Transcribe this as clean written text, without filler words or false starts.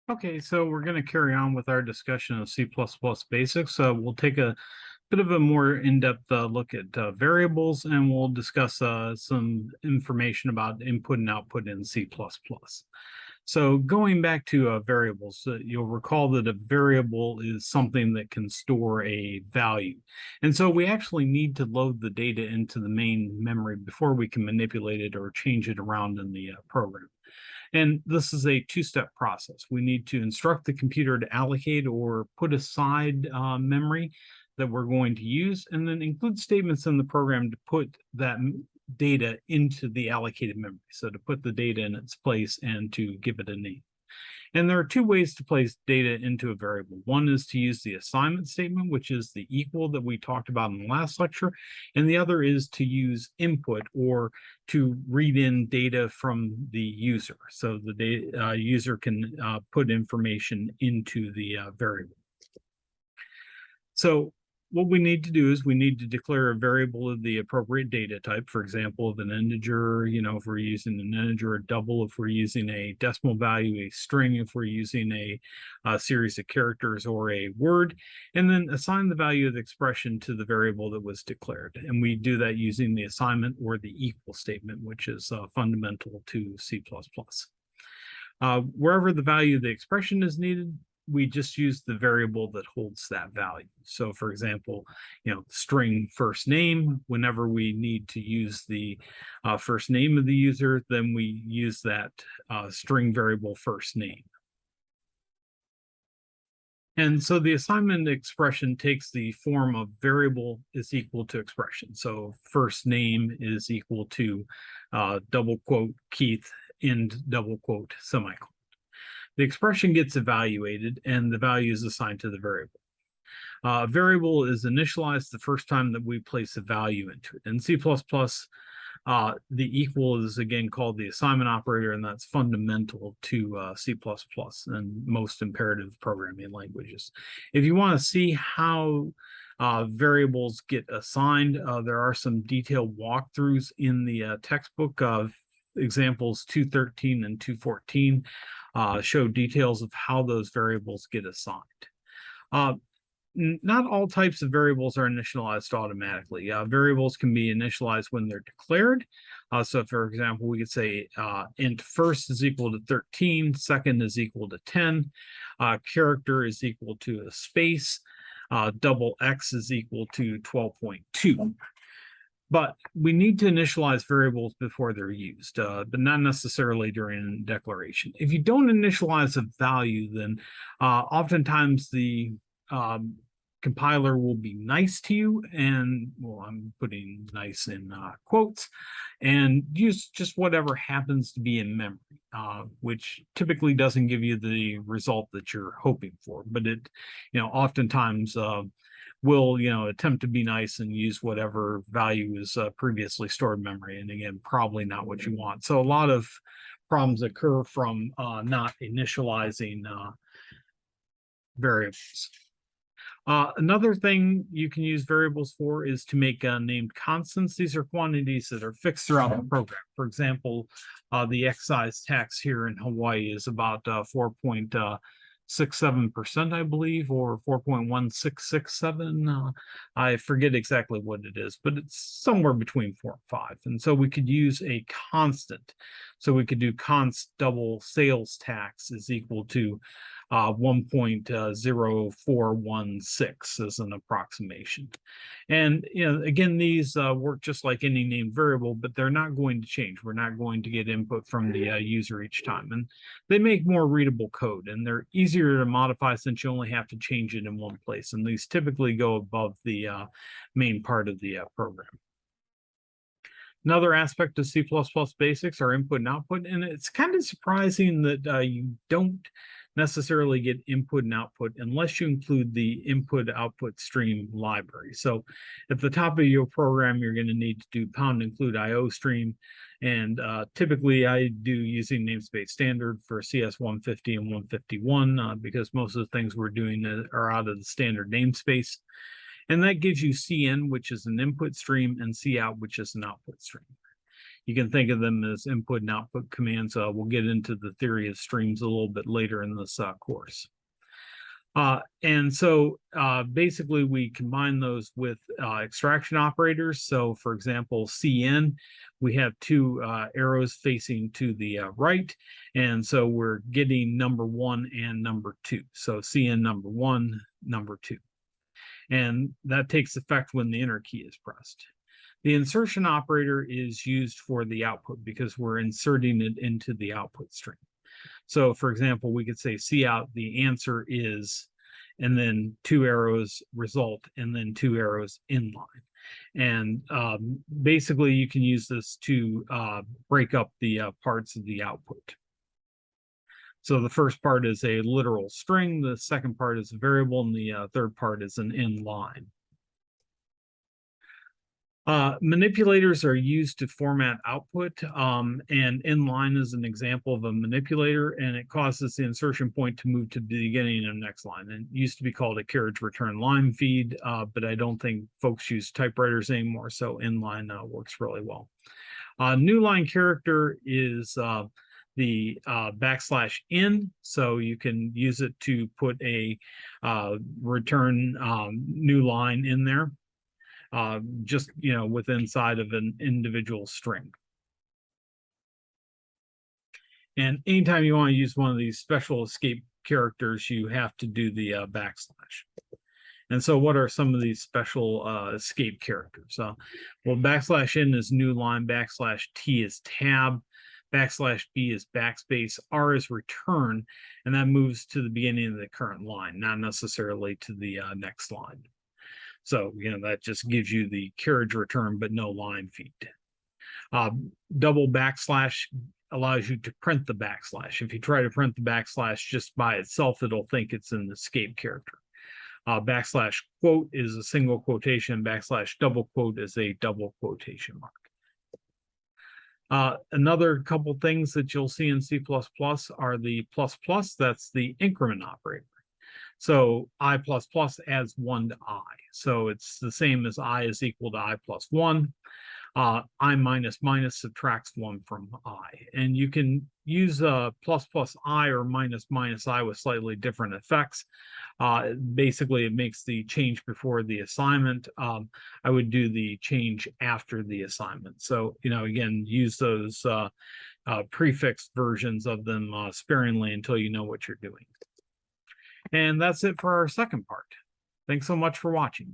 Okay, so we're going to carry on with our discussion of C++ basics. We'll take a bit of a more in-depth look at variables, and we'll discuss some information about input and output in C++. So going back to variables, you'll recall that a variable is something that can store a value. And so we actually need to load the data into the main memory before we can manipulate it or change it around in the program. And this is a two-step process. We need to instruct the computer to allocate or put aside memory that we're going to use, and then include statements in the program to put that data into the allocated memory. So to put the data in its place and to give it a name. And there are two ways to place data into a variable. One is to use the assignment statement, which is the equal that we talked about in the last lecture. And the other is to use input or to read in data from the user. So the user can put information into the variable. So what we need to do is we need to declare a variable of the appropriate data type. For example, of an integer, if we're using an integer, a double if we're using a decimal value, a string if we're using a series of characters or a word, and then assign the value of the expression to the variable that was declared. And we do that using the assignment or the equal statement, which is fundamental to C++. Wherever the value of the expression is needed, we just use the variable that holds that value. So for example, string first name, whenever we need to use the first name of the user, then we use that string variable first name. And so the assignment expression takes the form of variable is equal to expression. So first name is equal to double quote Keith, end double quote semicolon. The expression gets evaluated and the value is assigned to the variable. A variable is initialized the first time that we place a value into it. In C++, the equal is again called the assignment operator, and that's fundamental to C++ and most imperative programming languages. If you want to see how variables get assigned, there are some detailed walkthroughs in the textbook of examples 213 and 214. Show details of how those variables get assigned. Not all types of variables are initialized automatically. Variables can be initialized when they're declared. So for example, we could say int first is equal to 13, second is equal to 10, character is equal to a space, double X is equal to 12.2. But we need to initialize variables before they're used, but not necessarily during declaration. If you don't initialize a value, then oftentimes the compiler will be nice to you, and well, I'm putting nice in quotes, and use just whatever happens to be in memory, which typically doesn't give you the result that you're hoping for. But it, oftentimes will attempt to be nice and use whatever value is previously stored in memory, and again, probably not what you want. So a lot of problems occur from not initializing variables. Another thing you can use variables for is to make named constants. These are quantities that are fixed throughout the program. For example, the excise tax here in Hawaii is about 4.67%, I believe, or 4.1667. I forget exactly what it is, but it's somewhere between 4 and 5. And so we could use a constant. So we could do const double sales tax is equal to 1.0416 as an approximation. And again, these work just like any named variable, but they're not going to change. We're not going to get input from the user each time, and they make more readable code, and they're easier to modify since you only have to change it in one place, and these typically go above the main part of the program. Another aspect of C++ basics are input and output, and it's kind of surprising that you don't necessarily get input and output unless you include the input-output stream library. So at the top of your program, you're going to need to do #include IO stream, and typically I do using namespace standard for CS150 and 151 because most of the things we're doing are out of the standard namespace. And that gives you CN, which is an input stream, and COUT, which is an output stream. you can think of them as input and output commands. We'll get into the theory of streams a little bit later in this course. And so basically we combine those with extraction operators. So for example, CN, we have two arrows facing to the right. And so we're getting number 1 and number 2. So CN number 1, number 2. And that takes effect when the enter key is pressed. The insertion operator is used for the output because we're inserting it into the output stream. So for example, we could say cout, the answer is, and then 2 arrows result, and then 2 arrows inline. And basically you can use this to break up the parts of the output. So the first part is a literal string, the second part is a variable, and the third part is an inline. Manipulators are used to format output, and inline is an example of a manipulator, and it causes the insertion point to move to the beginning of the next line. And it used to be called a carriage return line feed, but I don't think folks use typewriters anymore, so inline works really well. New line character is the \n, so you can use it to put a return new line in there. Just, with inside of an individual string. And anytime you want to use one of these special escape characters, you have to do the backslash. And so what are some of these special escape characters? Well, \n is new line, \t is tab, \b is backspace, r is return, and that moves to the beginning of the current line, not necessarily to the next line. So, that just gives you the carriage return, but no line feed. Double backslash allows you to print the backslash. If you try to print the backslash just by itself, it'll think it's an escape character. Backslash quote is a single quotation. Backslash double quote is a double quotation mark. Another couple things that you'll see in C++ are the ++, that's the increment operator. So I++ adds 1 to I. So it's the same as I is equal to I plus 1. I minus minus subtracts 1 from I. And you can use plus I or minus minus I with slightly different effects. Basically, it makes the change before the assignment. I would do the change after the assignment. So, again, use those prefixed versions of them sparingly until you know what you're doing. And that's it for our second part. Thanks so much for watching.